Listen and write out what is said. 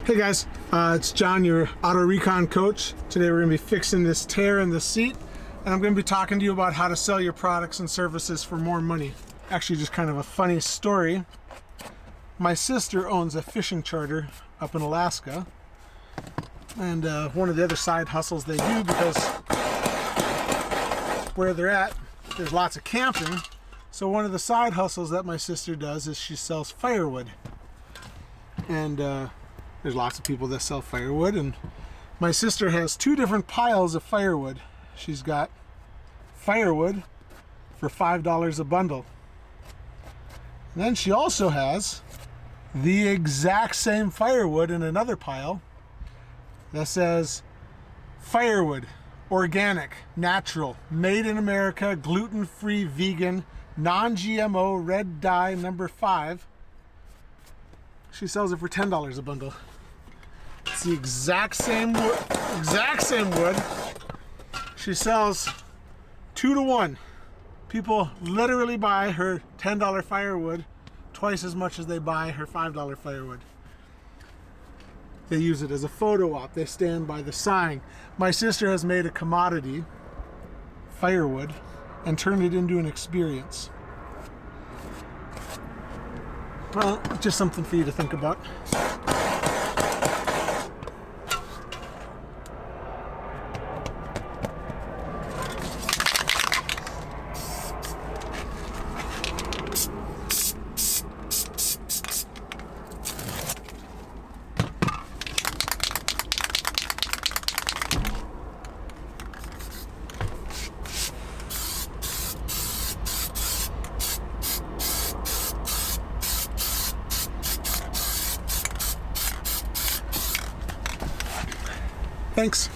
Hey guys, it's John, your auto recon coach. Today we're going to be fixing this tear in the seat, and I'm going to be talking to you about how to sell your products and services for more money. Actually, just kind of a funny story. My sister owns a fishing charter up in Alaska, and one of the other side hustles they do, because where they're at, there's lots of camping. So one of the side hustles that my sister does is she sells firewood. And there's lots of people that sell firewood, and my sister has two different piles of firewood. She's got firewood for $5 a bundle. And then she also has the exact same firewood in another pile that says firewood, organic, natural, made in America, gluten-free, vegan, non-GMO, red dye, number 5. She sells it for $10 a bundle. It's the exact same wood. She sells 2 to 1. People literally buy her $10 firewood twice as much as they buy her $5 firewood. They use it as a photo op. They stand by the sign. My sister has made a commodity, firewood, and turned it into an experience. Well, just something for you to think about. Thanks.